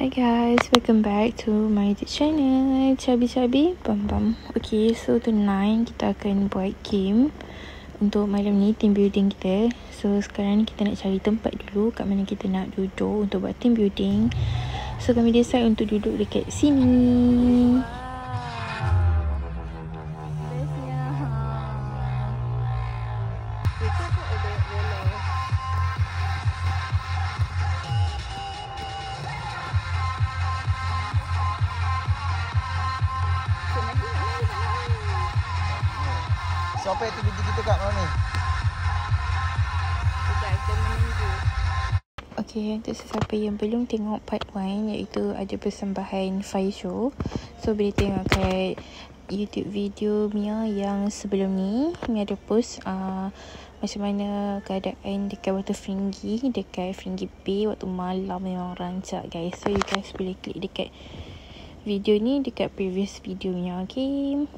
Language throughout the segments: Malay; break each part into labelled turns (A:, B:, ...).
A: Hi guys, welcome back to my YouTube channel Cabi Bam Bam. Okay, so tonight kita akan buat game untuk malam ni, team building kita. So sekarang ni kita nak cari tempat dulu kat mana kita nak duduk untuk buat team building. So kami decide untuk duduk dekat sini.
B: Siapa yang tiba-tiba kita kat mana ni?
A: Kita akan menunggu. Okay, untuk sesiapa yang belum tengok part 1, iaitu ada persembahan fire show. So boleh tengok kat YouTube video Mia yang sebelum ni. Mia ada post macam mana keadaan dekat Water Fringhi, dekat Fringhi Bay waktu malam. Memang rancak guys. So you guys boleh klik dekat video ni, dekat previous video Mia. Okay,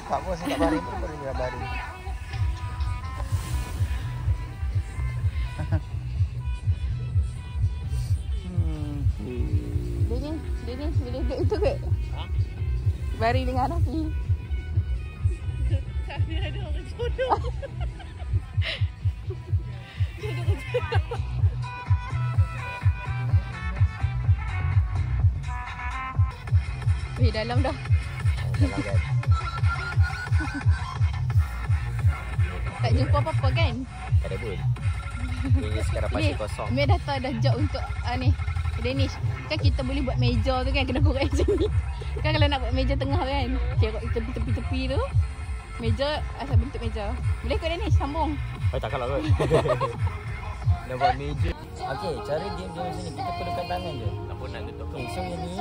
B: Tak apa, saya tak baring pun boleh dia baring.
A: Dia ni boleh duduk itu ke? Baring dengan Rafi.
C: Kami ada orang jodoh. Dia ada orang jodoh.
A: Dalam dah.
B: Dalam kan.
A: Tak jumpa apa-apa kan?
B: Tak ada pun. Ini sekarang pasti kosong.
A: Mia dah tahu dah job untuk ni Danish. Kan kita boleh buat meja tu kan, kena korek macam ni. Kan kalau nak buat meja tengah kan, kerok tepi-tepi tu. Meja, asal bentuk meja. Boleh ke Danish? Sambung.
B: Tak kalau kot. Nak buat meja. Okey, cara game dia macam ni. Kita perlukan tangan je. Tak pun nak tutup. Okey, so yang ni.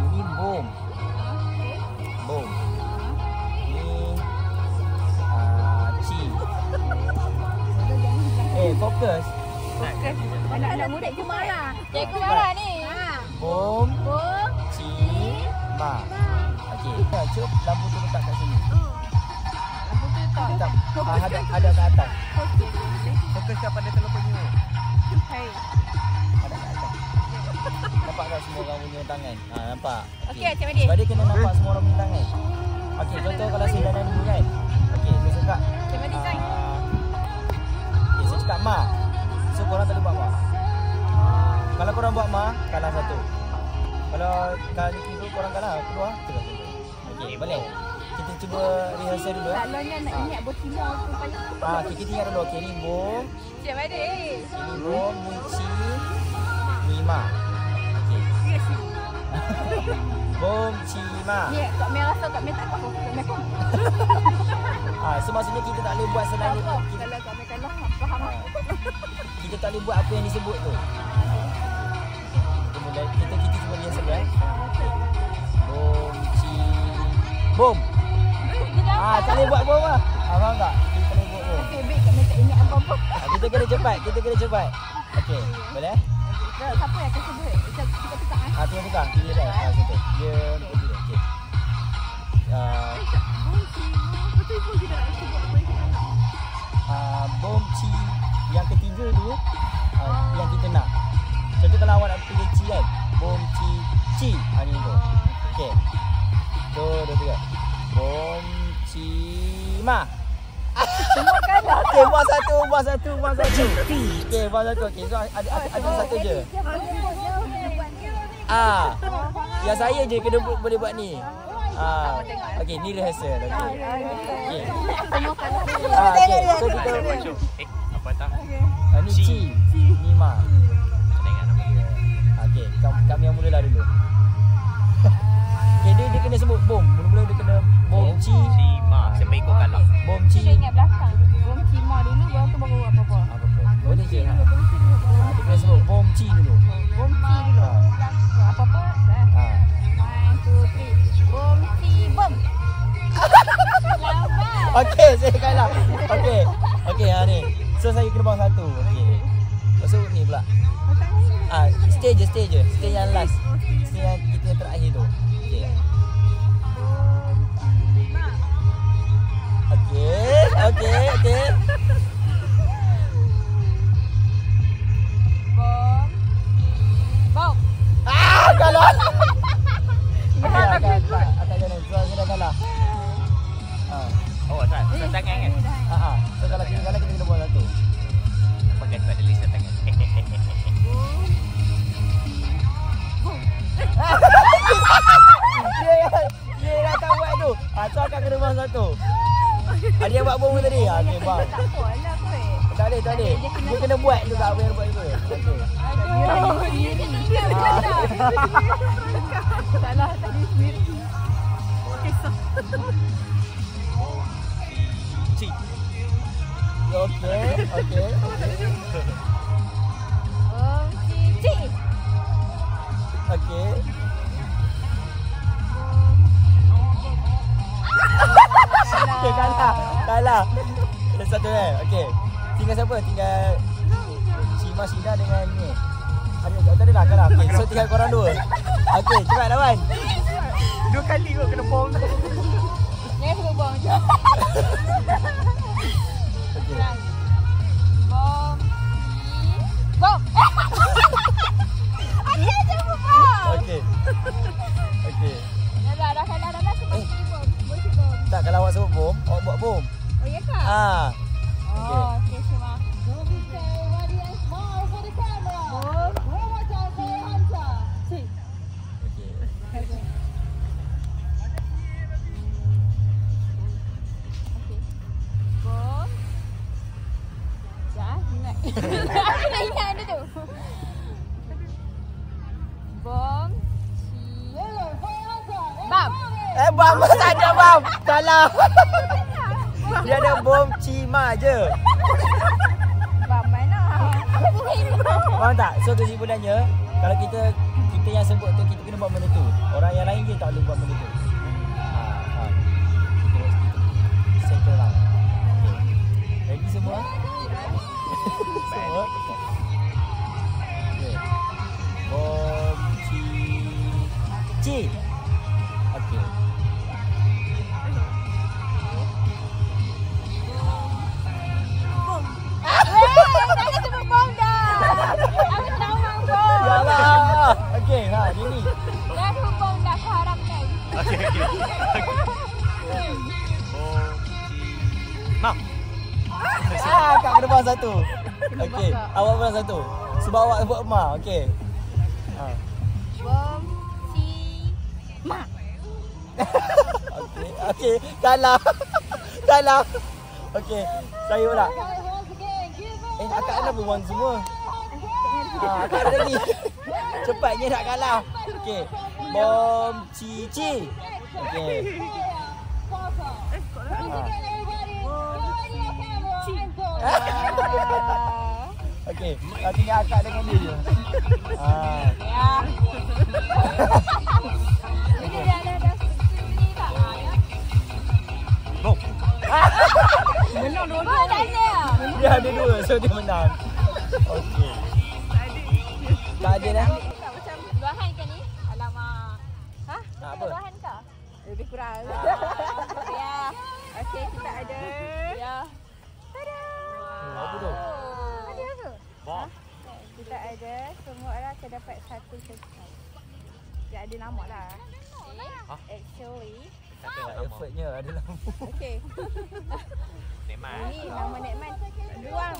B: Ini bom. Bom. Fokus.
A: Anak-anak murid ke marah? Cikgu marah ni.
B: Bom. Ci. Ma. Okey. Cuba lampu tu letak kat sini.
A: Lampu tu letak.
B: Ada kat atas.
C: Fokus pada telur penyu.
A: Hai.
B: Ada kat atas. Nampak tak semua orang punya tangan? Nampak.
A: Okey, Cik Madi.
B: Sebab dia kena nampak semua orang punya tangan. Okey, contoh kalau saya dalam dulu kan. Okey, saya cakap.
A: Cik Madi sign.
B: Saya cakap ma. So korang tak boleh buat ma. Kalau korang buat ma, kalah satu. Kalau kali tu korang kalah, keluar. Okey, boleh. Kita cuba rehearsal dulu.
A: Salonnya nak ingat botimo tu paling.
B: Kita ingat dulu. Okey, ni bom.
A: Cik Madi.
B: Ini bom, ni ci, ni ma. Okey. Bom, ci, ma.
A: Ni Kak Mia rasa Kak Mia tak tahu. Kak Mia kan.
B: So maksudnya kita tak boleh buat selain
A: Kalau Kak Mia kalah, faham tak?
B: Kita tak boleh buat apa yang disebut tu. Kemudian kita cuba lihat sekali. Bom, ci, bom. Tak boleh buat bom lah. Faham tak? Kita tak boleh buat bom.
A: Okey, baik Kak Mia tak ingat apa-apa.
B: Kita kena cepat. Okey, boleh?
A: Siapa yang akan sebut? Kita tukar
B: Tengok tukang. Pilih dah. Macam tu. Dia okey.
C: Betul-betul kita nak sebut apa yang kita nak.
B: Bom ci yang ketiga tu yang kita nak. Contoh kalau awak nak pilih ci kan. Bom ci. Ni tu. Okey. Tu dia tu. Bom ci ma.
A: Semua kalah.
B: Okey, buat satu. Okey, buat satu. Okey, so ada satu je. Yang saya je kena boleh buat ni. Okey, ni rehearsal. Okey.
A: Semua kalah.
B: Okey, so kita
C: Apa tak?
B: ni ci, ni ma.
C: Tengok nama dia.
B: Okey, kami yang mulalah dulu. Okey, dia kena sebut bom. Mula-mula dia kena bom ci
C: Ma. Siapa ikut kalah?
B: Bom ci.
A: Kita ingat belakang. Bom cima dulu, baru tu baru apa-apa.
B: Boleh je. Dia kena sebut bom ci dulu.
A: Bom ci dulu. Apa-apa? Dah. 1, 2, 3. Bom ci bom. Lambat.
B: Okey, saya kalah. Okey, ni. So saya kena bawa satu. Okey. Lepas tu ni pula. Stage yang last. Stage yang kita terakhir tu. Okey. Okey.
D: Lisan tangan kan?
B: So kalau kita kalah kita kena buang satu.
D: Pakai tu ada lisan tangan.
B: Dia dah tak buat tu. So akan kena buang satu. Ada yang buat bom tadi? Okey, bang.
C: Tak apa lah kot.
B: Tak boleh. Dia kena buat juga apa yang buat tu. Okey.
C: Salah tadi sendiri. Okey, so.
D: Cik.
B: Okey.
C: Cik.
B: Okey. Okey, kalah. Ada satu kan? Okey. Tinggal siapa? Tinggal Cima Sina dengan ni. Ada dah kalah. Okey, so tinggal korang dua. Okey, cepat lawan.
D: 2 kali kot kena bom.
C: Jangan suruh buang je.
B: Okey.
C: Bom. Bom. Ada jangan bom.
B: Okey.
C: Dah kalah sebab bom. Boleh bom.
B: Tak, kalau awak sebut bom, awak buat bom.
C: Oh ya kak?
B: Ah.
C: Okey, Shima. Aku nak ingat dia tu. Bom. Bam.
B: Bam tak ada bam. Salah. Dia ada bom Cima je.
C: Bam mana?
B: Faham tak? So kesimpulannya, kalau kita yang sebut tu kita kena buat benda tu. Orang yang lain je tak boleh buat benda tu. Kita settle lah. Okay. Ready semua? Semua? Okay. Bom Ci. Okay.
C: Jangan sebut bom dah. Aku tahu bang bom.
B: Yalah. Okay, ini.
C: Jangan sebut bom dah. Aku haramkan.
D: Okey. Bom.
B: Kak kena buang satu. Okey, awak buang satu. Sebab awak buat emak. Okey.
C: Bom Cima.
B: Okey, kalah. Okey, saya pula. Akak kenapa buang semua? Akak ada lagi. Cepatnya nak kalah. Okey. Bom Cici. Okey. Okey, tinggal akak dengan dia je.
C: Ya. Ini dah sini tak?
D: Bom.
C: Menang dua-dua.
B: Dia ada dua, so dia menang. Okey. Tak ada dah.
C: Tak macam bahan kan ni? Alamak. Hah?
B: Nak apa?
C: Bahan kah? Lebih kurang. Ya. Okey, kita ada. Ya. Tada.
B: Apa tu?
C: Ada apa?
D: Bom.
C: Kita ada semua orang akan dapat satu subscribe. Dia ada nama lah. Actually.
D: Siapa yang nama?
B: Effortnya ada lama.
C: Okey.
D: Nekman.
C: Ini nama Nekman. Buang.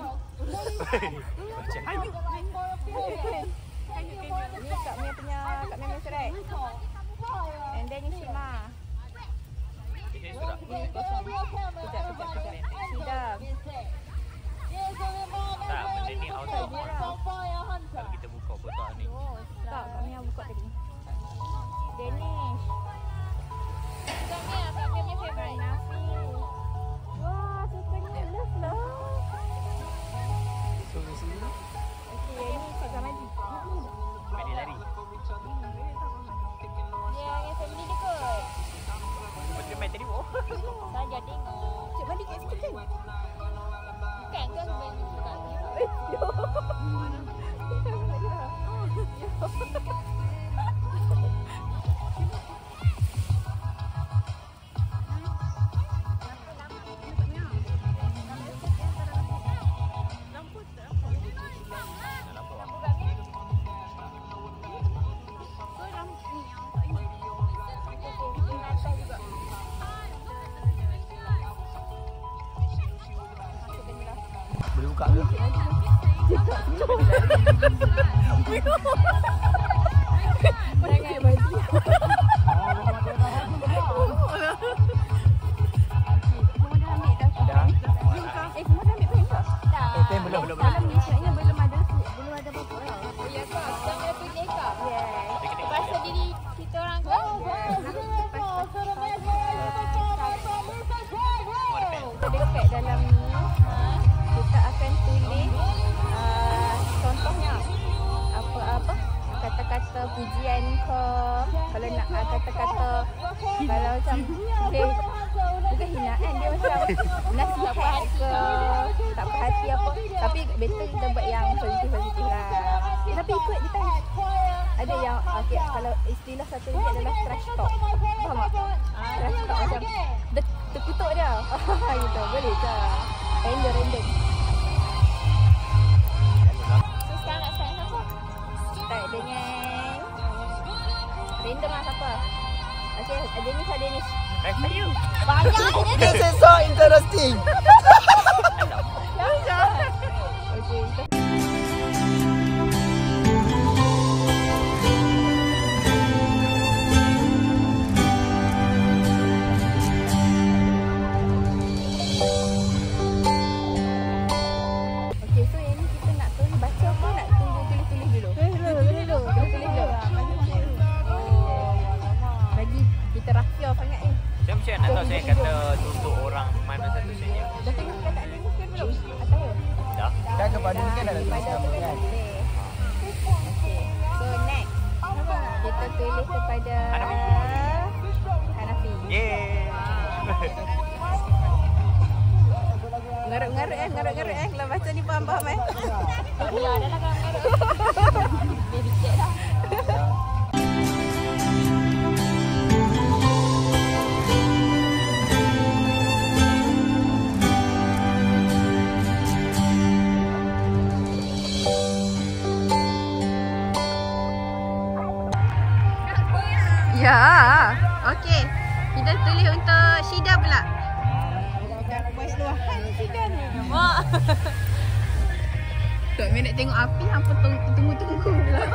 D: Macam
C: Ini Kak Mia punya surat. And then ni Shima.
D: Ini surat.
C: Ini kosong. Kejap. Sidam.
D: Tak, benda ni out of order. Kalau kita buka kotak ni.
C: Tak, Kak Mia buka tadi. Danish. Kak Mia punya favourite. Nafi. Wah, sukanya love lah. Okey, ini Cik Gamadi.
D: Mari lari.
C: Dia yang family dia kot.
D: Betul main tadi. Oh.
C: Saja tengok. Cik Gamadi kat situ kan? Bukan ke sebenarnya suka dia?
B: buka ke?
C: Jangan baju.
B: Dah.
C: Semua dah ambil pen tak? Dah.
B: Pen belum.
C: Dalam ni sebenarnya belum ada apa-apa.
D: Ya kak, sekarang ada pilih kak.
C: Yes.
D: Bahasa diri kita orang kan?
C: Dekat dalam ni kita akan tulis contohnya apa-apa kata-kata pujian ke, kalau nak kata-kata kalau macam bukan hinaan, dia macam nasihat ke, tak perhati apa, tapi better kita buat yang positif lah. Tapi ikut kita ada yang okay, kalau istilah satu lagi adalah trash talk, faham tak? Trash talk macam terkutuk dia. Gitu, boleh ke? Random.
D: So sekarang nak start siapa?
C: Start dengan random lah siapa? Okay, Danish.
D: Banyak
B: This is so interesting.
C: Okay, so yang ni kita nak tulis baca apa, nak tunggu tulis-tulis dulu? Tulis dulu. Bagi kita rahsia sangat ni.
E: Saya macam nak tahu saya kata tunjuk orang mana satu saja.
C: Dah tengok kata ada ni belum? Atau
E: Dah.
B: Kan kepada ni kan ada tulis
C: pada
B: nama kan?
C: Okay. So next kita tulis kepada Hanafi.
E: Yeay.
C: Ngarut-ngarut kalau baca ni faham eh.
D: Ya, dah lah kalau dia dikit dah.
C: Ya. Okey. Kita tulis untuk Syida pula. Tak minat tengok api, hampa tunggu-tunggu pula.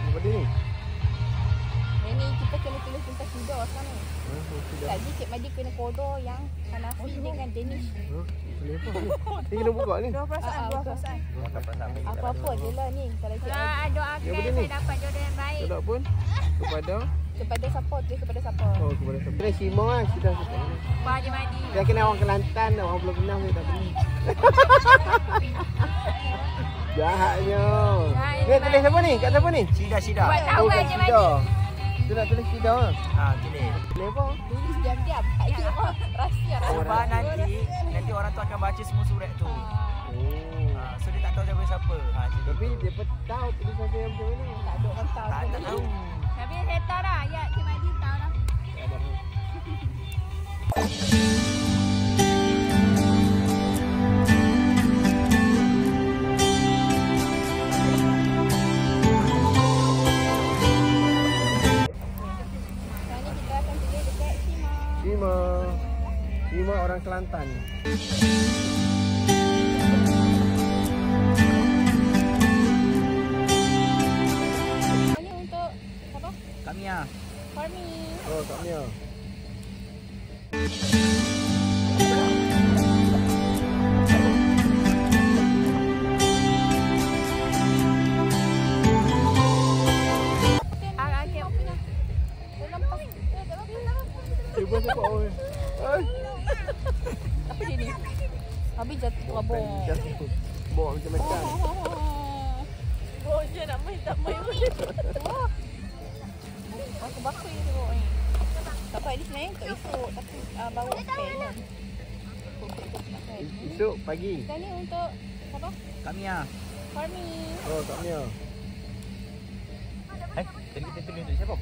B: Apa dia ni?
C: Ini kita kena tulis tentang Syida sekarang ni. Tadi Cik Madi kena kodo yang Hanafi dengan Danish.
B: Boleh apa? Ni kena buka ni.
C: Dua perasaan. Apa-apa je lah ni. Kalau Cik Madi.
D: Doakan saya dapat jodoh yang baik.
B: Tak pun kepada
C: Kepada siapa? Tulis kepada siapa?
B: kepada siapa? Kena Simon lah sudah.
D: Pak Haji Madi.
B: Dia kena orang Kelantan dah, orang belum kenal saya tak kenal. Jahatnya. Ni tulis siapa ni? Kat siapa ni? Syida.
D: Buat tahu
B: kat
D: Haji
B: Syida.
D: Madi.
B: Tu nak tulis Syida.
E: Tulis.
B: Tulis apa?
C: Tulis diam-diam. Tak ada apa. Rahsia.
E: Sebab nanti orang tu akan baca semua surat tu.
B: Oh.
E: So dia tak tahu siapa.
B: Tapi dia pun tahu tulisan saya macam mana.
C: Tak ada orang tahu.
E: Tak tahu.
D: Tapi saya tahu dah. Ya, Cik Madi tahu dah.
C: Sekarang ni kita akan tulis dekat Sima.
B: Sima orang Kelantan.
C: Ini untuk siapa?
E: Kamia.
C: Farmi.
B: Oh, Kak Mia. Cuba cepat oi. Ai.
C: Apa dia ni? Habis jatuh rabung.
B: Jatuh. Bawa macam-macam.
C: Oh, dia nak main tak main. Bakar ni tengok ni. Tak apa, ni sebenarnya untuk esok. Tapi bawa pen kan.
B: Esok pagi.
C: Sekarang ni untuk siapa?
E: Kamia.
C: Farmi.
B: Oh, Kak Mia.
E: Tadi kita tulis untuk siapa?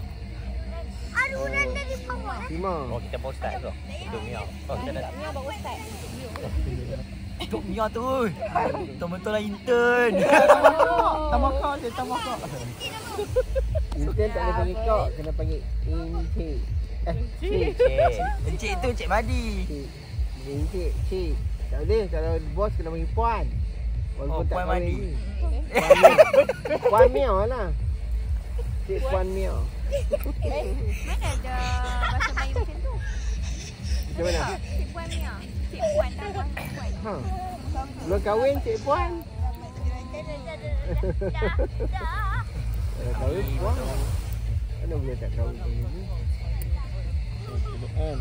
B: Sima.
E: Oh, kita bawa start tu. Untuk Mia. Oh, kita dah.
C: Tak Mia bawa ustaz.
E: Untuk Mia tu. Betul-betul lah intern. Tamakau je, tamakau.
B: Intern tak boleh panggil kau, kena panggil intake. Cik. Encik tu Cik Madi.
F: Cik. Tak boleh kalau bos kena panggil puan. Walaupun tak
B: Puan
F: kahwin
B: Madi.
F: ni. Puan Miao lah. Cik Puan Miao.
C: Mana ada bahasa Melayu macam tu?
F: Macam mana?
C: Cik Puan Mia. Cik Puan dan Puan.
F: Ha. Belum kahwin Cik Puan. Kalau kahwin puan. Mana boleh tak kahwin macam ni? M.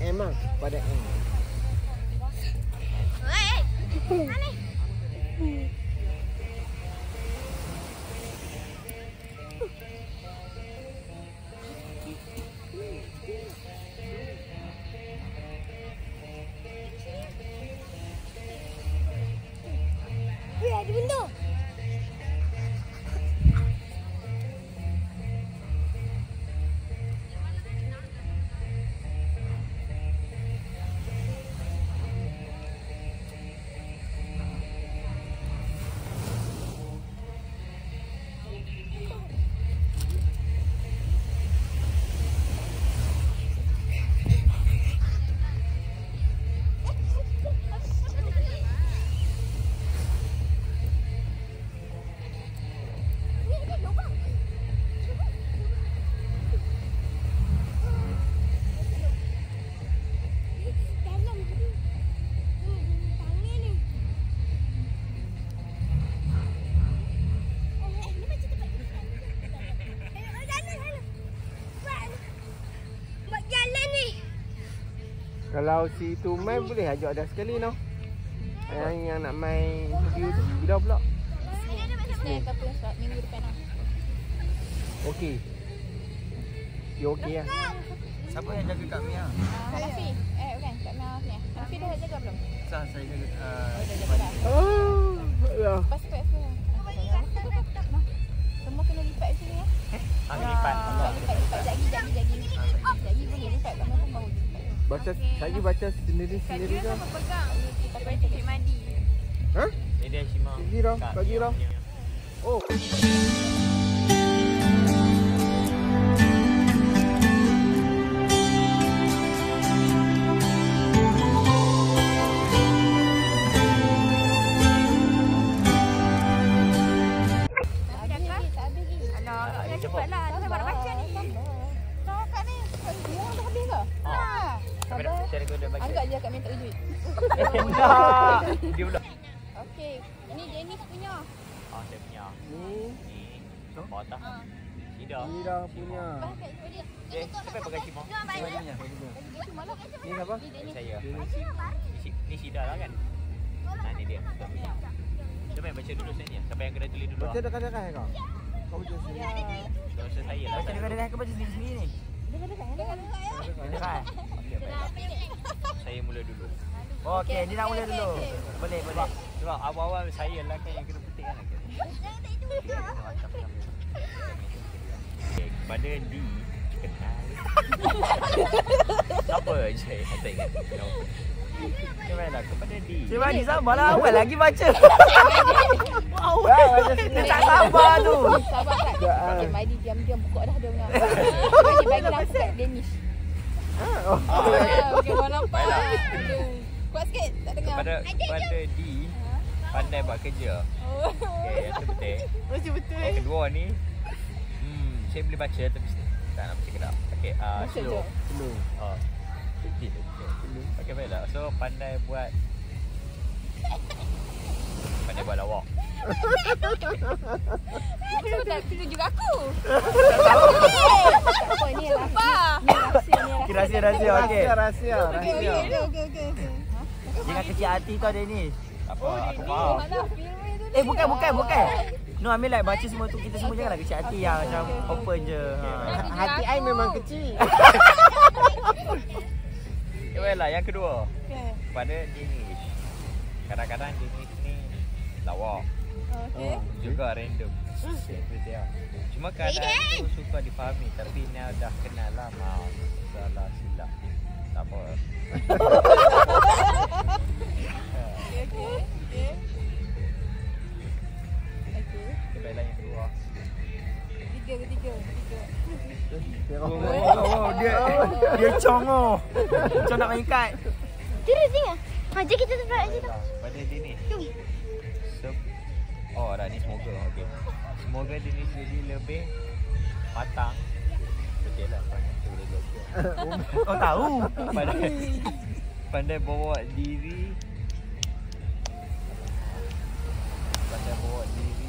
F: M lah. Pada M.
C: Ada benda.
F: Kalau si tu main boleh ajak dah sekali no. Yang nak main video tu bila pula?
C: Senin ataupun minggu depan lah.
F: Okey. You okey lah.
B: Siapa yang jaga Kak Mia?
C: Hanafi. Bukan. Kak Mia ni. Hanafi dah jaga belum?
B: Sah saya jaga.
C: Dah jaga dah.
F: Oh, ya.
C: Lepas tu semua kena lipat sini ya.
E: Lipat.
C: Lipat. Jagi. Jagi boleh lipat. Kamu pun baru lipat.
F: Baca saya baca sendiri-sendiri dah.
C: Pegang. Tapi Cik Madi.
F: Ha?
E: Dia Shima.
F: Gigi dah, bagi dah. Oh.
C: Cepatlah. Saya baru baca ni. Tahu kat ni. Dia dah habis ke?
E: Cara kau dah baca.
C: Anggap je kat minta duit.
E: Dia pula.
C: Okey. Ini Dennis punya.
E: Saya punya.
F: Ni
E: Bawa tak? Tidak.
F: ni dah punya.
E: Siapa yang pakai Shima?
F: Ni siapa?
E: Saya. Ni Syida lah kan? Nah ni dia. Siapa yang baca dulu sebenarnya? Siapa yang kena tulis dulu?
F: Baca dekat-dekat kau. Kau baca sendiri.
E: Dosa saya lah.
B: Baca dekat-dekat ke baca sendiri-sendiri ni? Dekat.
E: Okey, baiklah. Saya mula dulu.
B: Okey, dia nak mula dulu. Boleh.
E: Sebab awal-awal saya lah kan yang kena petik kan. Okay, kepada D kenal. Apa je? Tak ingat. Kepada kepada D.
B: Cik Madi sabarlah, awal lagi baca. Dia tak sabar tu.
C: Sabar tak? Cik Madi diam-diam buka dah dia punya. Bagi lampu kat Dennis. Okey, kau nampak. Kuat sikit, tak dengar.
E: Kepada D pandai buat kerja. Okey, itu betul.
C: Betul.
E: Yang kedua ni saya boleh baca tapi tak nak baca kedap. Okey, slow.
F: Slow.
E: Sedikit. Okey, baiklah. So pandai buat lawak.
C: Kenapa tak tunjuk aku? Apa ni lah. Ni
B: Rahsia, okey.
F: Rahsia.
C: Okey.
B: Jangan kecil hati tu ada ni.
E: Apa? Aku faham.
B: Bukan. No, ambil like baca semua tu, kita semua janganlah kecil hati yang macam open je.
F: Hati ai memang kecil.
E: Baiklah, yang kedua. Pada Danish. Kadang-kadang Danish ni lawak. Juga random. Itu dia. Cuma kadang tu suka difahami tapi ni dah kenal lah, maaf salah silap. Tak apa. Baiklah yang kedua.
C: Tiga.
B: Dia kosong tu. Macam nak main kad.
C: Tengok. Jom kita tempat situ.
E: Pada Dinesh. Oh, dah ni semoga. Okey. Semoga Dinesh jadi lebih matang. Okey lah, pandai tu boleh jawab.
B: Kau tahu.
E: Pandai bawa diri. Pandai bawa diri.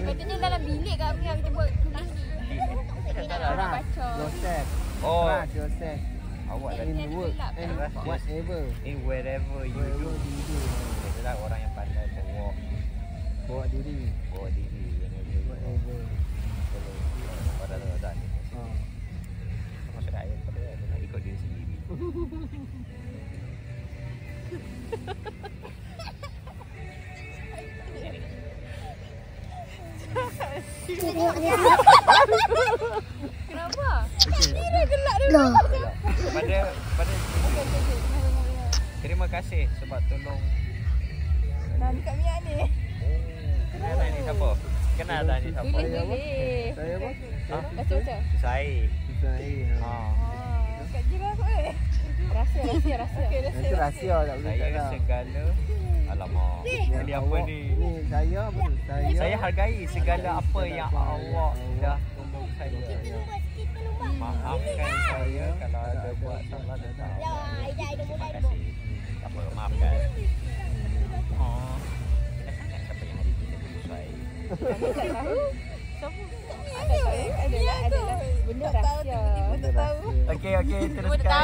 C: Katanya dalam bilik kat Mia kita buat tulis ni.
F: Trust yourself.
E: Oh,
F: Trust yourself.
E: awak dah
F: In work and
E: Trust
F: whatever.
E: in wherever you do.
F: Whatever you do.
E: Itulah orang yang pandai
F: Bawa diri.
E: bawa diri whenever you
F: Whatever.
E: pada dah ni.
F: Oh.
E: Maksud ayat pada nak ikut diri sendiri.
C: Kenapa?
E: Pada terima kasih sebab tolong.
C: Nah, dekat Mia ni.
E: Kenal dah ni siapa? Kenal dah ni siapa?
C: Boleh.
F: Saya apa?
C: Baca-baca.
E: Saya.
F: Saya.
E: Ha.
C: Kat jiran aku Rahsia.
F: Itu rahsia tak boleh
E: Saya
F: cakap.
E: segala alamak. Beli apa
F: Awak-
E: ni?
F: Ni saya apa tu?
E: Saya hargai segala apa yang awak dah tolong saya. Maafkan saya kalau ada buat salah dan tak. Terima kasih. Tak apa, maafkan. Oh. Kita sangat siapa yang hari kita sesuai.
C: Adalah benda rahsia.
B: Okey, teruskan.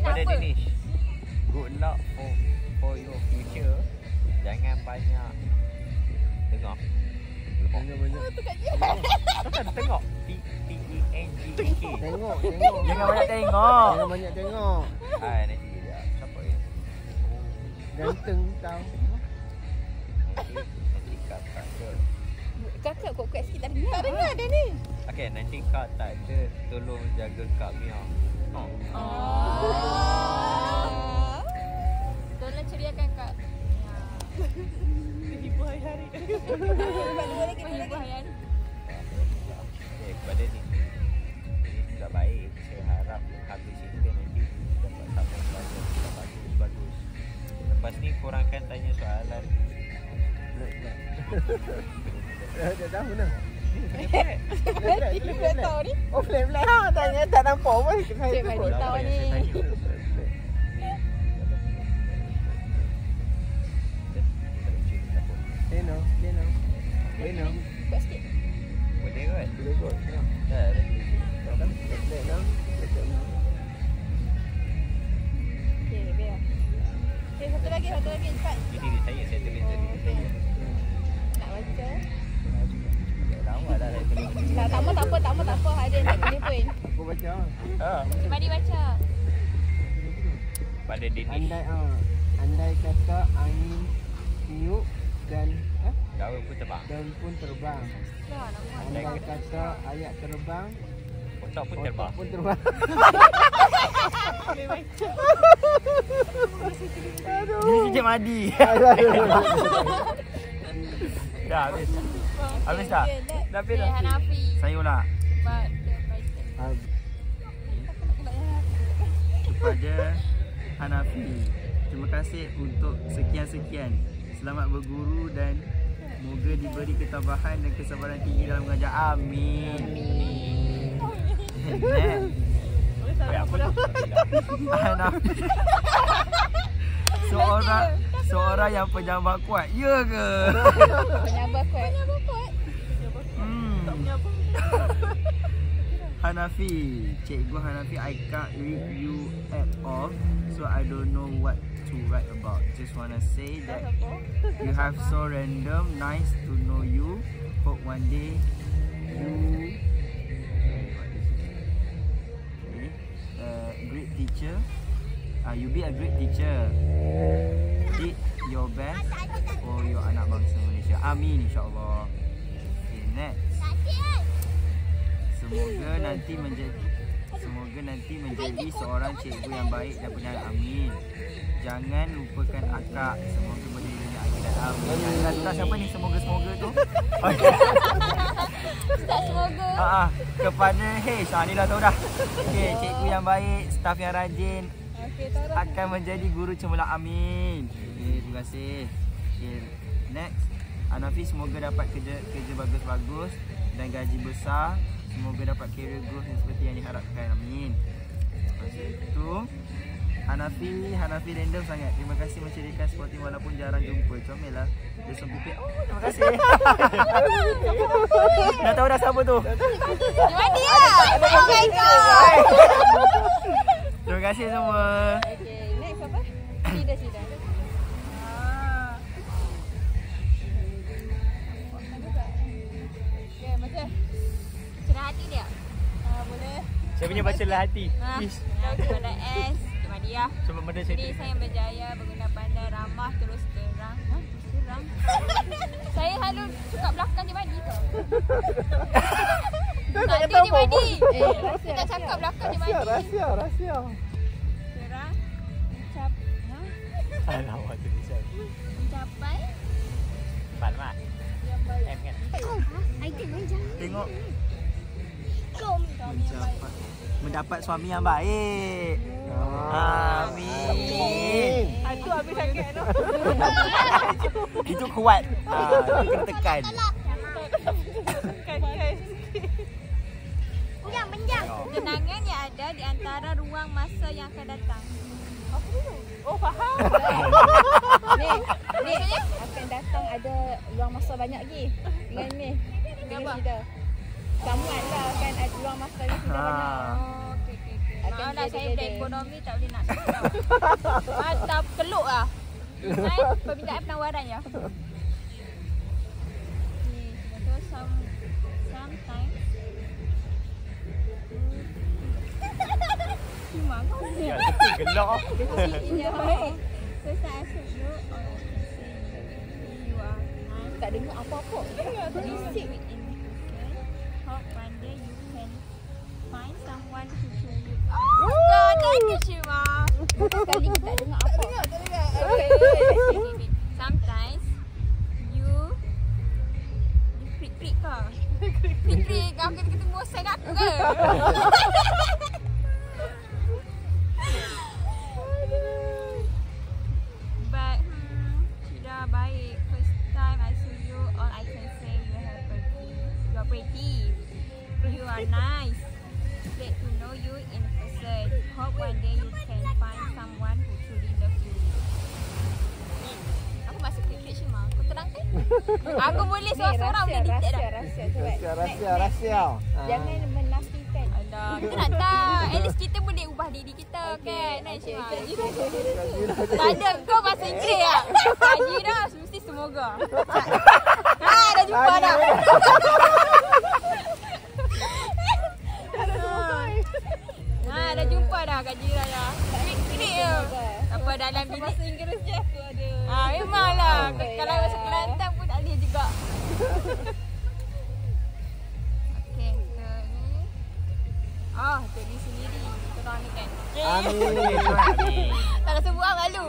E: Pada Dinesh, good luck for your future. Jangan banyak tengok.
F: Banyak-banyak.
E: Takkan tengok. T-E-N-G-K.
F: Tengok.
B: Jangan banyak tengok.
F: Jangan banyak tengok.
E: Nanti dia siapa ya?
F: Ganteng tau.
E: Nanti kau tak ada.
C: Kakak kok kuat sikit tak dengar dah ni.
E: Okay, nanti kau tak ada tolong jaga Kak Mia. Oh.
C: Tolong ceriakan Kak. Menghibur hari-hari.
E: Okay, kepada ni. Ini juga baik. Saya harap habis cerita nanti dapat sama belajar yang bagus-bagus. Lepas ni korang akan tanya soalan.
F: Dah tahu dah.
C: Dia tahu ni.
F: Oh, flat-flat ha. Tanya tak nampak pun. Saya
C: Cik
F: tu
C: Madi tahu ni.
F: Tengok.
C: Kuat sikit.
E: Boleh kot?
F: Boleh kot.
E: Dah.
F: Flat-flat dah.
C: Okey, biar. Okey, satu lagi cepat.
E: Ini saya tulis tadi.
C: Nak baca.
E: Lama dah saya tulis.
C: Tak apa. Ada nak tulis pun.
F: Aku baca.
E: Ha.
C: Cik Madi baca.
E: Pada Dinesh.
F: Andai kata angin tiup dan
E: Daun pun terbang.
F: daun pun terbang. Andai kata ayat terbang,
E: Otak pun terbang.
F: otak pun terbang.
B: Ini Cik Madi. Dah habis. Habis dah? Dah habis dah.
C: Hanafi.
B: Saya ulang. Kepada Hanafi, terima kasih untuk sekian-sekian. Selamat berguru dan moga diberi ketabahan dan kesabaran tinggi dalam mengajar. Amin. Next.
E: Apa tu?
B: Hanafi. Seorang yang penyambar kuat. Ya ke?
C: Penyambar kuat.
B: Hanafi, Cikgu Hanafi, I can't read you at all, so I don't know what to write about. Just wanna say that you have so random, nice to know you. Hope one day you great teacher. You be a great teacher. Did your best for your anak bangsa Malaysia. Amin, insyaAllah. Okay, next. Semoga nanti menjadi seorang cikgu yang baik dan benar. Amin. Jangan lupakan akak. Semoga berdiri dunia akhirat Amin. Kata siapa ni semoga-semoga tu?
C: Tak semoga.
B: Kepada H. Ni dah tahu dah. Okey, cikgu yang baik, staf yang rajin akan menjadi guru cemerlang. Amin. Okey, terima kasih. Okey, next. Hanafi semoga dapat kerja bagus-bagus dan gaji besar. Semoga dapat career growth seperti yang diharapkan. Amin. Lepas itu Hanafi random sangat. Terima kasih menceriakan sporting walaupun jarang jumpa. Comel lah. Dia sempit. Oh, terima kasih. Dah tahu dah siapa tu.
C: Gimana dia? Oh my god.
B: Terima kasih semua.
C: Okay, next apa? Sida. Okay, macam cerah hati dia? Boleh.
B: Saya punya baca lah hati.
C: Kepada S, Madia.
B: Cuba benda saya.
C: Jadi saya berjaya berguna pandai ramah terus terang. Terang. Saya selalu suka belakang je mandi ke? Tak ada je mandi. Kita cakap belakang je mandi.
F: Rahsia.
C: Terang.
B: Alamak tu dia.
C: Mencapai.
E: Palma. M kan?
B: Tengok. Mendapat suami yang baik. Amin.
C: Itu habis sakit tu.
B: Itu kuat. Kena tekan.
C: Kenangan yang ada di antara ruang masa yang akan datang.
D: Oh, faham.
C: Ni akan datang ada ruang masa banyak lagi. Dengan ni. Dengan kita. Samuan lah kan ada ruang masa yang sudah banyak. Maaf lah saya dari ekonomi tak boleh nak tahu. Mata keluk lah. Permintaan penawaran ya. So sometimes cuma kau
E: Ya, tu gelak.
C: So saya asyik you or I can say you are nice. Tak dengar apa-apa. Bisik. Hope one day you can find someone who truly. Oh God, thank you Shima. Sekali tak dengar apa. Tak dengar. Okay. Sometimes you prik-prik ke? Prik-prik kau kena ketemu bosan aku ke? But sudah baik. First time I see you, all I can say you are pretty. You are nice. Get to know you in person. Hope one day you can find someone who truly loves you. Aku masuk prik-prik Shima. Kau terangkan? Aku boleh seorang-seorang boleh detail dah.
F: Rahsia.
C: Jangan menafikan. Alah, kita nak tahu. At least kita boleh ubah diri kita kan. Shima. Tak ada kau bahasa Inggeris lah. Haji dah mesti semoga. Dah jumpa dah. Dah jumpa dah Kak Jira dah. Klik je. Apa dalam bilik bahasa Inggeris je aku ada. Memanglah. Kalau bahasa Kelantan pun tak boleh juga. Okey, so ni. Untuk diri sendiri. Korang ni kan.
F: Amin.
C: Tak nak sebut malu.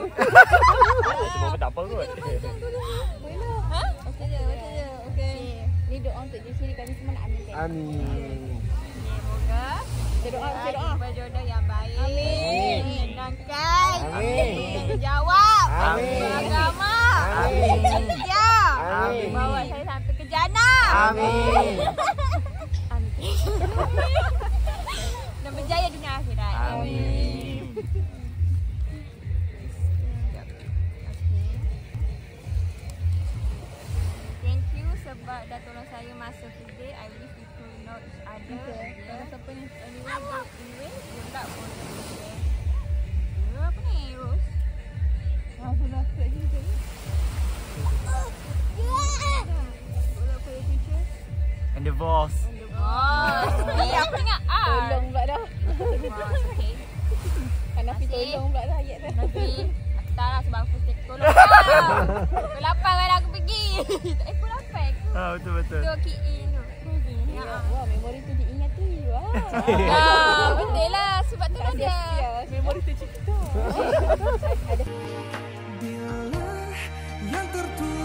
E: Semua tak apa kot.
C: Ha? Okey je. Okey. Ni doa untuk diri sendiri, kami semua nak aminkan.
F: Amin.
C: Semoga doa berjodoh yang baik.
F: Amin.
C: Menyenangkan.
F: Amin.
C: Menjawab.
F: Amin.
C: Beragama.
F: Amin.
C: Setia.
F: Amin.
C: Bawa saya sampai ke jannah.
F: Amin.
C: Dan berjaya dunia akhirat.
E: Amin.
C: Thank you sebab dah tolong saya masa today. I wish we could know each other. Kalau siapa ni? Anyway, dia tak boleh. Apa ni, Rose? Sudah set juga ni.
B: And divorce.
C: Aku ingat
D: Tolong pula dah.
C: Okay.
D: Hanafi tolong pula dah ayat dah.
C: Nanti aku tak lah sebab aku stay tolong lah. Pukul 8 kan aku pergi. Pukul 8 aku.
B: Betul.
C: Tu key in tu.
D: Wah, memori tu diingati. Wah.
C: Betul lah. Sebab tu lah dia.
D: Memori tu cerita.
G: Yang tertulis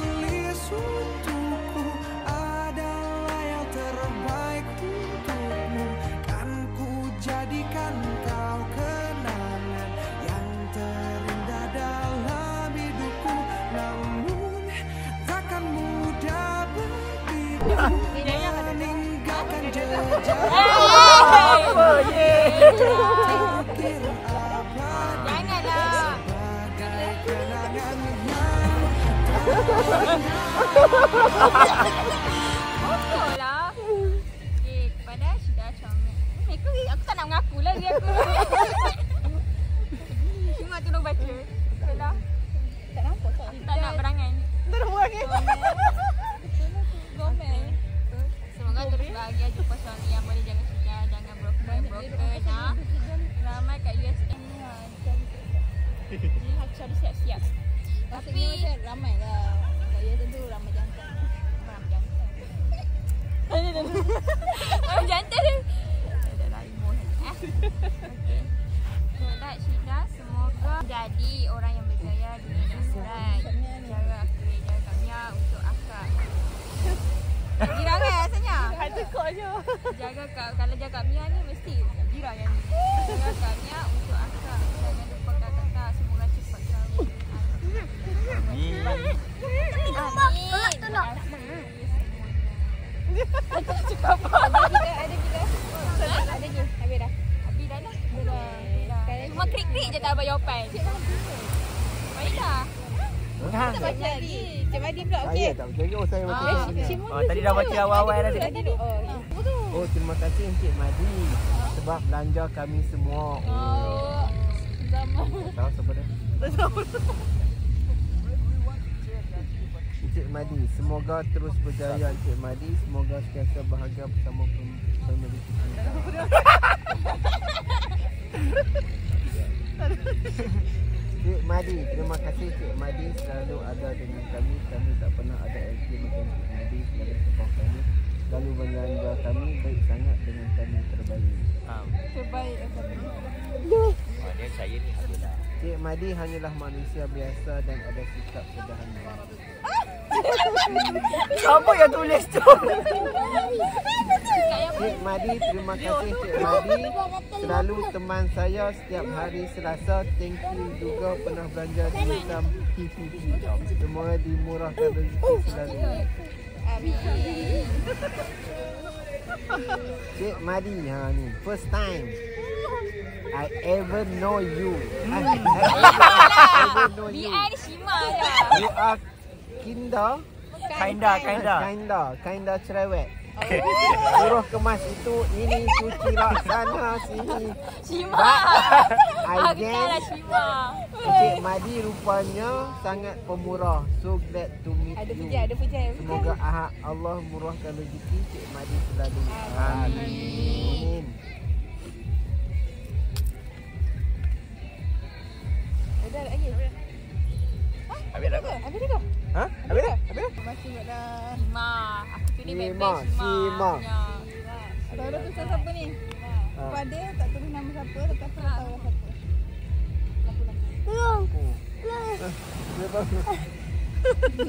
C: Janganlah. Okey lah. Okey, kepada sudah comel. Aku tak nak mengaku lagi aku. Cuma tolong baca. Okeylah. Tak nampak tak? Tak nak berangan.
D: Tak nak buang ni.
C: Gomel. Semoga terus bahagia jumpa suami yang boleh jaga sudah. Jangan broken. Ramai kat USM ni lah. Jadi cari siap-siap. Tapi
D: Ramai lah. Saya tentu ramai jantan.
C: Ramai jantan. Ramai jantan dia. Dah lah emosi. Okey. Solat Syida semoga jadi orang yang berjaya di dunia akhirat. Jaga akhirat, jaga Kamia untuk akak. Girang kan rasanya?
D: Ada kok je.
C: Jaga kalau jaga Kamia ni mesti girang yang ni. Jaga Kamia untuk akak. Jangan lupa kata semoga cepat kahwin.
E: Amin.
C: Tolak. Cakap apa? Ada kita. Ada je. Habis dah. Habis dah lah. Cuma krik-krik je tak ada jawapan. Baik dah.
D: Kita baca lagi. Cik Madi pula okey.
F: Saya tak percaya. Saya baca sini.
E: Tadi dah baca awal-awal dah.
D: Tadi tu.
F: Oh, terima kasih Encik Madi sebab belanja kami semua.
D: Oh. Zaman.
F: Tahu siapa dia? Encik Madi, semoga terus berjaya Encik Madi. Semoga sentiasa bahagia bersama family kita. Cik Madi, terima kasih Cik Madi selalu ada dengan kami. Kami tak pernah ada aktif macam Cik Madi, selalu support kami, selalu belanja kami, baik sangat dengan kami, terbaik.
D: Terbaik apa ni?
E: Dia saya ni adalah
F: Cik Madi hanyalah manusia biasa dan ada sikap sederhana.
E: siapa yang tulis tu?
F: Cik Madi, terima kasih Cik Madi. Selalu teman saya setiap hari Selasa. Thank you juga pernah belanja di Hitam PPP. Semua dimurahkan rezeki selalu. Cik Madi, ni first time I ever know you. I ever know you.
C: BI ni Shima je.
F: You are kinda cerewet. Suruh kemas itu, ini cuci sana sini.
C: Shima.
F: I
C: Aku
F: guess
C: lah Shima.
F: Encik Madi rupanya sangat pemurah. So glad to meet
D: Ada
F: you.
D: pujian.
F: Semoga Allah murahkan rezeki Cik Madi selalu. Amin.
D: Ada lagi.
E: Habis dah ke?
D: Habis dah.
F: Ha? Habis dah?
D: Masih dah.
C: Shima. Aku tulis
F: Shima,
C: baik-baik
F: Shima.
C: Shima.
D: Baru tulis siapa ni? Pada tak tulis nama siapa tetapi tak tahu siapa.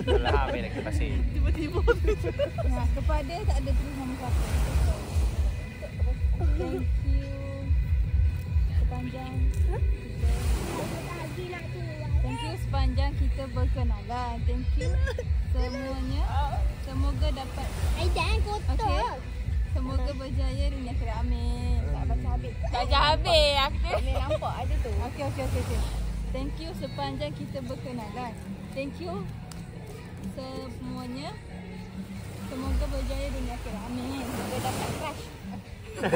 E: Alah, habis dah ke pasir.
D: Tiba-tiba. Nah, kepada tak ada tulis nama siapa. Thank you. Sepanjang. Thank you sepanjang kita berkenalan. Thank you semuanya. Semoga dapat. Okey. Semoga berjaya dunia akhirat. Amin. Tak baca habis.
C: Tak baca habis. Aku
D: Amin nampak ada tu. Okey. Thank you sepanjang kita berkenalan. Thank you semuanya. Semoga berjaya dunia akhirat. Amin. Semoga dapat crush. Tak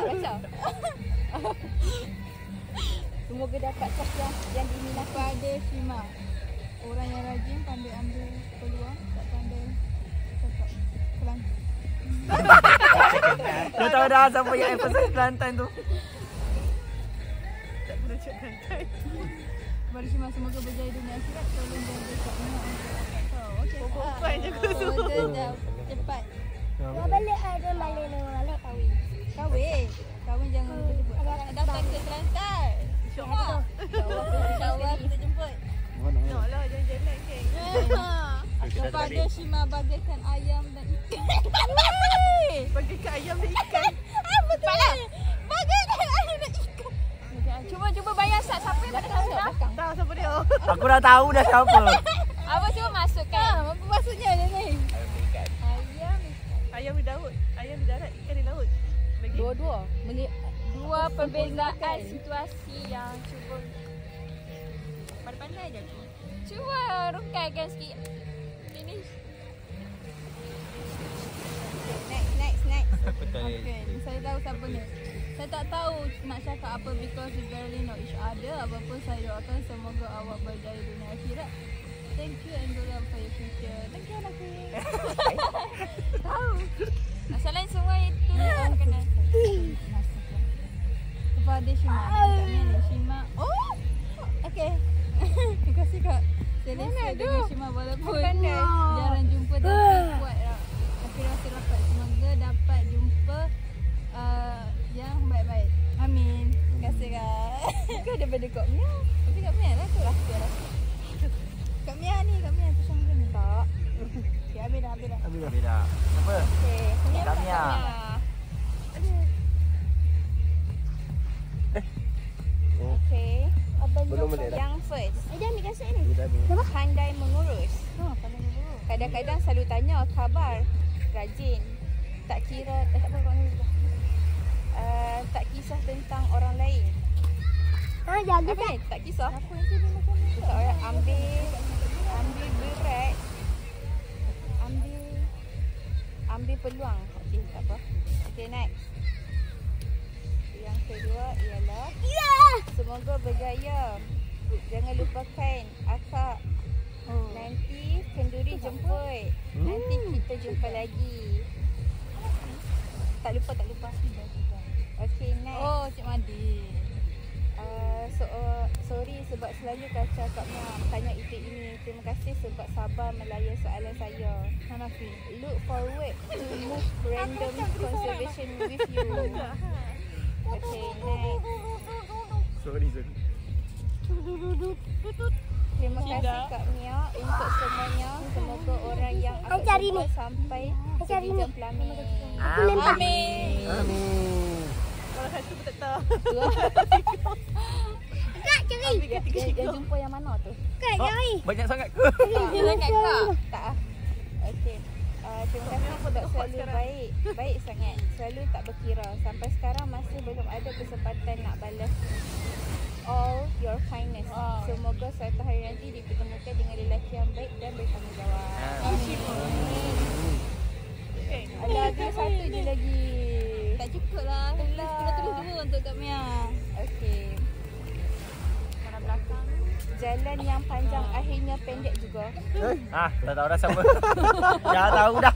D: baca. Semoga dapat crush yang diminati. Pada Shima. Orang yang rajin, pandai ambil peluang, tak pandai cakap Kelantan.
E: Dah tahu dah siapa yang emphasize Kelantan tu.
D: Tak boleh cakap Kelantan. Pada Shima, semoga berjaya dunia akhirat. Tolong jaga Kak Mia untuk akak kau. Okey. Perempuan je aku tu. Dah cepat.
G: Balik ada balik kahwin.
D: Kahwin jangan lupa jemput.
C: datang ke Kelantan.
D: InsyaAllah. InsyaAllah kita jemput.
F: Nak
D: lah jalan-jalan kan. Kepada Shima bagaikan ayam dan ikan. Bagaikan ayam dan ikan.
C: Cepatlah. Bagaikan ayam dan ikan. Cuba bayar siapa yang pada tahu dah?
D: Tahu siapa dia?
E: Aku dah tahu dah siapa.
C: Apa cuba masukkan?
D: Apa maksudnya dia ni?
C: Ayam.
D: Ayam di laut. Ayam di darat, ikan di laut.
C: Dua-dua.
D: Dua perbezaan situasi yang cuba pandai-pandai je aku. Cuba rungkaikan sikit. Finish.
C: Next.
D: Okay, saya tahu siapa ni. Saya tak tahu nak cakap apa because we barely know each other. Apapun saya doakan semoga awak berjaya dunia akhirat. Thank you and good luck for your future. Thank you anakku. Tahu. Masalah semua itu orang kena. Kepada Shima. Ni Shima. Oh. Okay. Terima kasih Kak. Selesa dengan Shima walaupun jarang jumpa tapi kuat lah. Tapi rasa dapat. Semoga dapat jumpa yang baik-baik. Amin. Terima kasih Kak. Kau daripada Kak Mia. Tapi Kak Mia lah tu rahsia lah. Kak Mia tu sama ni. Tak. Okay, habis dah.
B: Apa?
C: Okay.
B: Kak Mia.
C: Okay.
F: Belum boleh dah.
C: Yang first.
G: Dia ambil kasut ni.
C: Pandai mengurus.
D: Pandai mengurus.
C: Kadang-kadang selalu tanya khabar. Rajin. Tak kira. Tak apa kau ni. Tak kisah tentang orang lain.
G: Jaga
C: Apa
G: tak?
C: ni? Tak kisah. Tak orang ambil berat. Ambil peluang. Okey, tak apa. Okey, next. Yang kedua ialah semoga berjaya. Jangan lupakan akak. Nanti kenduri jemput. Nanti kita jumpa lagi. Tak lupa. Okey, next.
D: Oh, Cik Madi.
C: Sorry sebab selalu kacau Kak Mia tanya itu ini. Terima kasih sebab sabar melayan soalan saya.
D: Hanafi.
C: Look forward to move random conservation with you. Okay, next.
B: Sorry.
C: Terima kasih Kak Mia untuk semuanya. Semoga orang yang aku
G: cari
C: jumpa
G: ni.
C: sampai
G: Cari ni.
C: sejam pelamin.
G: Aku lempar.
F: Amin.
D: Kalau satu pun tak tahu.
G: Kak, cari.
C: Dia jumpa yang mana tu?
G: Kak, cari.
B: Banyak sangat ke?
C: Jangan kat Kak. Tak ah. Okey. Terima kasih sebab selalu baik sangat. Selalu tak berkira. Sampai sekarang masih belum ada kesempatan nak balas all your kindness. Semoga suatu hari nanti dipertemukan dengan lelaki yang baik dan bertanggungjawab.
D: Amin.
C: Ada satu je lagi.
D: Tak cukup lah. Tulis dua untuk Kak Mia.
C: Okey.
D: Mana belakang?
C: Jalan yang panjang akhirnya pendek juga.
B: Dah tahu dah siapa. Dah tahu dah.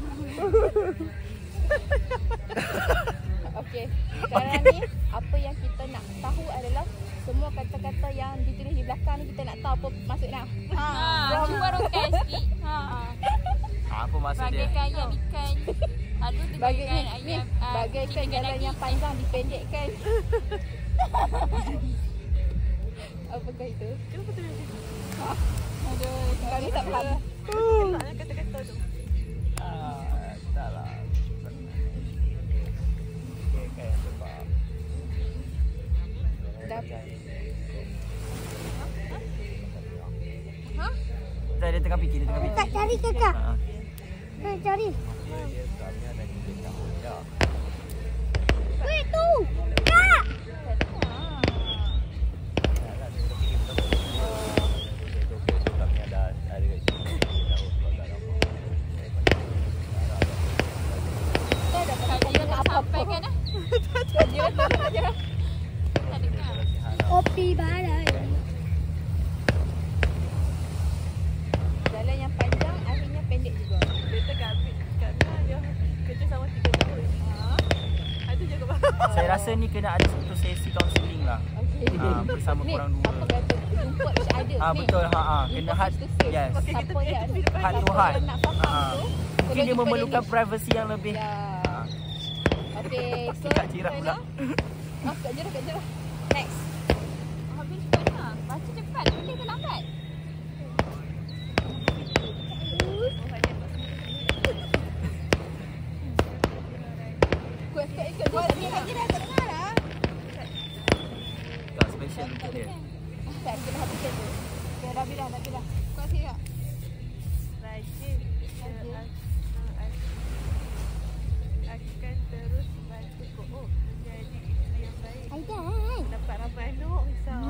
C: Okey. Sekarang ni apa yang kita nak tahu adalah semua kata-kata yang ditulis di belakang ni kita nak tahu apa maksudnya.
D: Cuba rungkai sikit.
B: Apa maksud dia?
D: Bagaikan ayam ikan. Lalu tu bagaikan ayam.
C: Bagaikan jalan yang panjang dipendekkan. Apakah itu?
D: Aduh,
C: Kami tak faham.
D: nak kata-kata tu.
B: Tak lah. Okay, sebab dia tengah fikir.
G: Kak, cari ke Kak? Kak, cari. Weh, tu. Kak.
D: Sampaikan lah.
G: Kopi balai.
C: Jalan yang panjang akhirnya pendek juga.
D: Kita kat Mia kerja sama 3 tahun. Ada je kau faham.
B: Saya rasa ni kena ada satu sesi kaunseling lah. Bersama korang dua.
C: Apa kata jumpa each other.
B: Betul. Kena heart. Yes.
C: Siapa yang
B: Heart to heart.
C: nak faham tu.
B: Mungkin dia memerlukan privacy yang lebih.
C: Ya. Okey, so
B: Kak Cira pula.
C: Kak Jira. Next.
D: Habis cepat lah. Baca cepat. Boleh ke lambat?
C: Kau ikut dulu. Kak Jira tak dengar lah.
B: Tak special untuk dia.
C: Tak, kena habiskan tu.
D: Dah habis dah. Kau kasih tak? Rajin. Akan terus bantu kau.
G: Aidan.
C: Dapat ramai anak. Risau.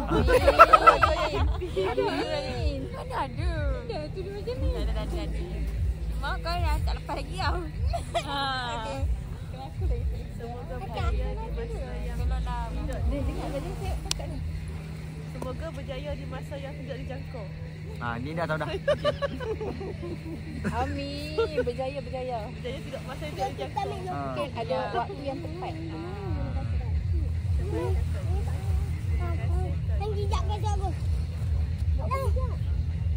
D: Amin. Mana ada? Dah tu dia macam ni. Dah. Mak kau dah tak lepas lagi tau. Okey. Aku dah itu.
C: Semoga berjaya di masa yang
D: Kalau nak
C: dengar tengok kakak ni. Semoga berjaya di masa yang tidak dijangkau.
B: Ni dah tahu dah.
C: Amin. Berjaya. Berjaya tidak masa yang tidak dijangkau.
G: Mungkin
C: Ada waktu yang tepat.
G: Hang jejak ke aku?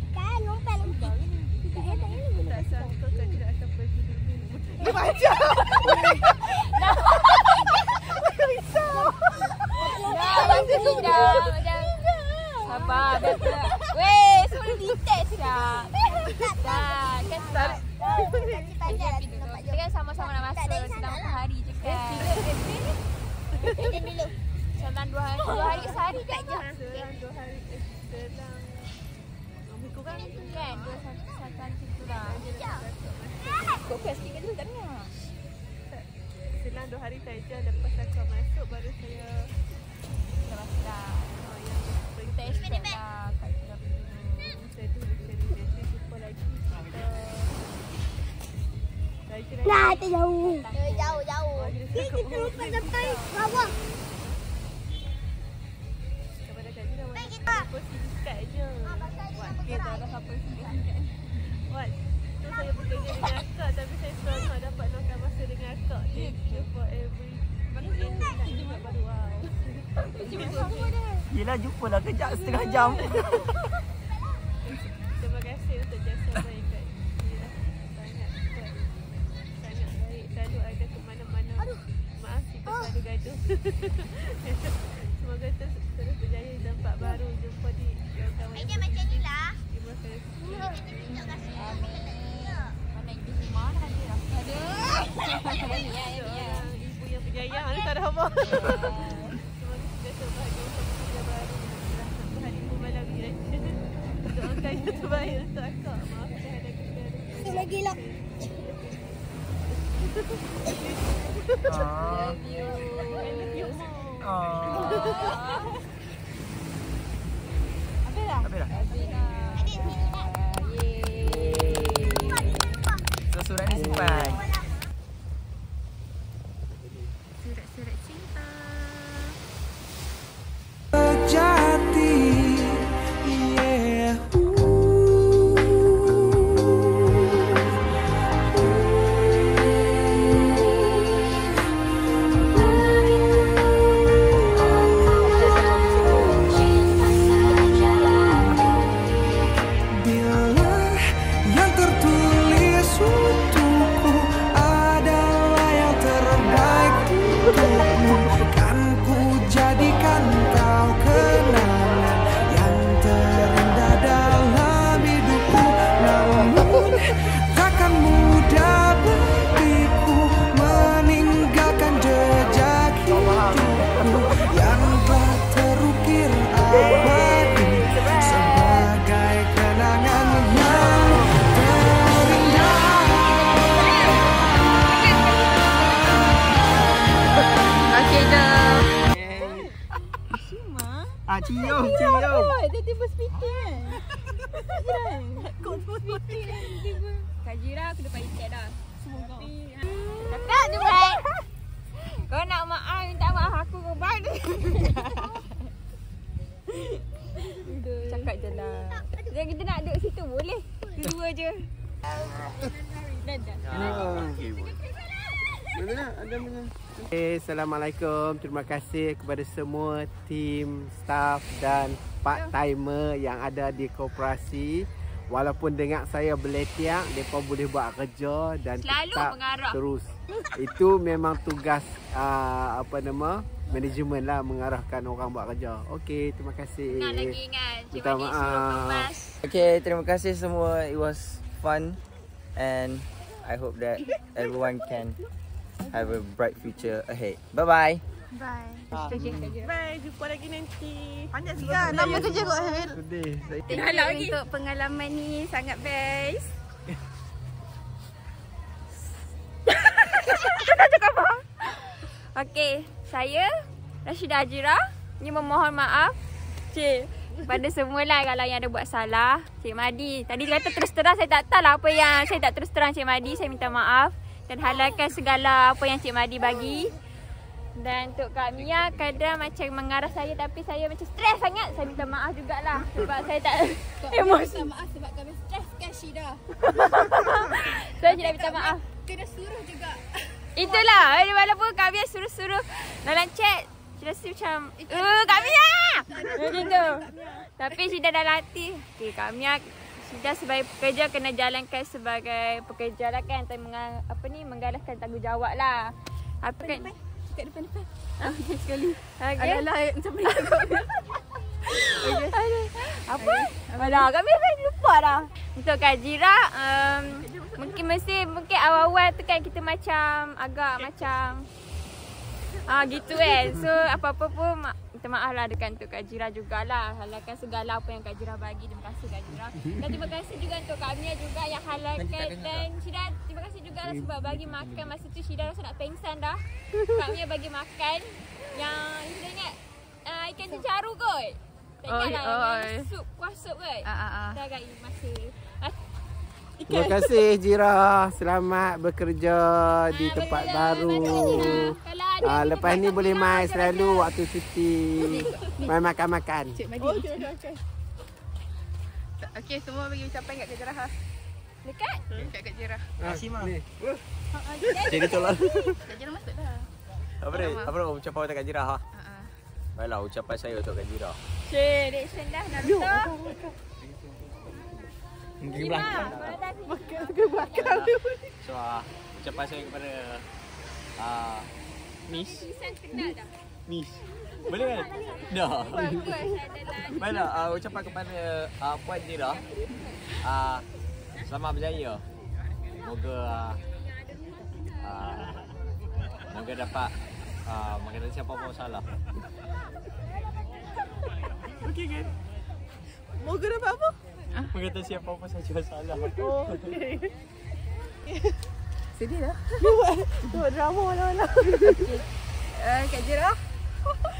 G: Kan lompat.
C: Tak sangka kau tidak akan pergi dulu.
D: bantu tidak. Sabar, dah. Weh, semua detect sudah. Dah, kan tak. Kita kan sama-sama nak masuk dalam sehari je kan. Dalam 2 hari sehari tak je.
C: Selang 2 hari. Selang minggu kan?
D: Kan, 2 satu hari tu lah.
C: Kau kan sikit dulu tak dengar. Selang 2 hari saja lepas aku masuk baru saya
D: Dah. Kita expect lah kat kita dulu.
C: saya dulu jadi jumpa lagi kita
G: Nah, tu jauh. Jauh. Kita lompat sampai bawah.
C: kepada Kak Jina apa singkat je
D: Okay, tak ada siapa singkat.
C: Wan, tu saya bekerja dengan akak tapi saya seronok dapat luangkan masa dengan akak. Thank you for every minute. Baru wow.
B: Yelah, jumpalah kejap setengah jam.
C: Terima kasih untuk jasa baik Kak Jina. Sangat baik. Selalu ada ke mana-mana. Maaf jika selalu gaduh. Semoga terus berjaya di tempat baru. Jumpa di kawan-kawan.
G: Macam ni lah.
C: Terima kasih.
D: Mana ibu semua dah ada dah. Ada.
C: Seorang ibu yang berjaya. Mana tak ada apa. Semoga sentiasa bahagia untuk kerja baru. Selamat berhari malam ni. Doakan yang terbaik untuk akak. Maafkan ada kekal.
G: Tu lagi lah.
D: Love you.
C: I love you more.
B: Habis dah? So, surat ni simpan.
C: Surat-surat cinta.
H: Jati, yeah. Bila yang tertulis untukku adalah yang terbaik untukmu, kan ku jadikan kau kenangan yang terindah dalam hidupku. Namun takkan mudah bagiku meninggalkan jejak hidupku yang telah terukir abadi sebagai kenangan yang terindah.
D: Okey dah.
B: Cium.
D: Tiba-tiba speaking kan. Kau speaking tiba-tiba. Kak Jira aku dapat ikat dah. Tapi tak jumpa. Kau nak maaf, minta maaf aku kau balik. Cakap je lah. Jadi kita nak duduk situ boleh. Dua je.
F: Okay, Assalamualaikum. Terima kasih kepada semua tim, staff dan part-timer yang ada di koperasi. Walaupun dengar saya berletiak, mereka boleh buat kerja dan
D: Selalu
F: tetap
D: mengarah.
F: terus. Itu memang tugas manajemen lah, mengarahkan orang buat kerja. Okey, terima kasih.
D: Nak lagi ingat.
F: Minta maaf.
B: Okay, terima kasih semua. It was fun and I hope that everyone can have a bright future ahead. Bye-bye.
D: Bye.
C: Bye, jumpa lagi nanti.
D: Panjang sikit kan. Nama tu je kot.
F: Sedih.
C: Thank you untuk pengalaman ni, sangat best.
D: Okey, saya
C: Rashidah Ajira ni memohon maaf pada semua kalau yang ada buat salah. Cik Madi tadi dia kata terus terang, saya tak tahu lah apa yang saya tak terus terang Cik Madi. Saya minta maaf dan halalkan segala apa yang Cik Madi bagi. Dan untuk Kak Mia kadang macam mengarah saya tapi saya macam stres sangat. Saya minta maaf jugalah sebab saya tak emosi.
D: Minta maaf sebab kami stres kan Syida.
C: Saya tidak minta maaf.
D: Kena suruh juga.
C: Itulah walaupun Kak Mia suruh-suruh dalam chat Syida rasa macam Kak Mia macam tu. Tapi Syida dalam hati Kak Mia, Syida sebagai pekerja kena jalankan sebagai pekerja lah kan. Menggalaskan tanggungjawab lah. Apa kan
D: Kat depan-depan.
C: Okay sekali. Okay.
D: Alah macam mana kau.
C: Apa? Alah kami lupa dah. Untuk Kak Jira mungkin awal-awal tu kan kita macam agak macam gitu kan. So apa-apa pun minta maaf lah dekat untuk Kak Jira jugalah. Halalkan segala apa yang Kak Jira bagi. Terima kasih Kak Jira. Dan terima kasih juga untuk Kak Mia juga yang halalkan. Dan Syida terima kasih juga lah sebab bagi makan. Masa tu Syida rasa nak pengsan dah. Kak Mia bagi makan yang Syida ingat ikan tercaru kot. Tak ingat lah sup, kuah sup kot. Kita agak masa
F: Terima kasih Jira. Selamat bekerja di tempat baru. Lepas ni boleh main selalu waktu cuti. Main makan-makan.
A: Okey, semua bagi ucapan kat Kak Jira.
C: dekat.
A: Kat Kak Jira.
B: Kasih mak.
E: Jadi tolong.
A: Kak Jira masuk dah.
E: Apa nak ucapan untuk Kak Jira ha? Baiklah ucapan saya untuk Kak Jira.
C: Reaction dah Naruto.
B: Mungkin belakang.
C: Makan ke belakang.
E: So ucapan saya kepada Miss. Miss. Boleh kan? Dah. Baiklah ucapan kepada Puan Jira. Selamat berjaya. Moga dapat mengenai siapa pun salah. Okey kan?
A: Moga dapat apa?
E: Mengata siapa pun saja salah.
A: Oh, okey. Sedih dah. Buat drama malam-malam. Okey. Kak Jira.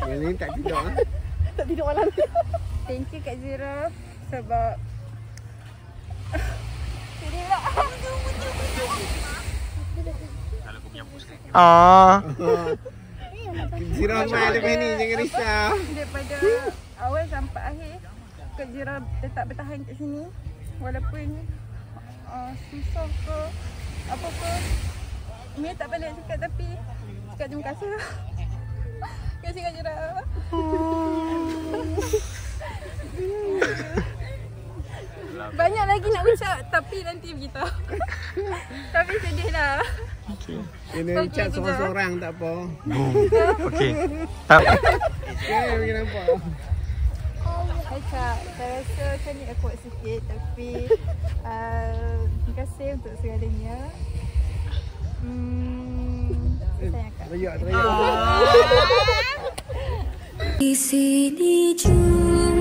F: Yang ni tak tidur.
A: Tak tidur malam. Thank you Kak Jira sebab sedih lah.
E: Kalau kau punya push kan.
F: Jira mai lepas ni jangan risau.
A: Daripada awal sampai akhir Kak Jira tetap bertahan kat sini walaupun susah ke apa ke. Mia tak pandai cakap tapi cakap terima kasih lah. Terima kasih Kak Jira. Banyak lagi nak ucap tapi nanti beritahu. Tapi sedih lah.
F: Kena ucap seorang-seorang tak apa.
E: Okey.
F: Okey, bagi nampak.
A: Kak, saya rasa macam ni aku buat sikit tapi terima kasih untuk segalanya. Sayang Kak.
F: Teriak.
H: Di sini cuma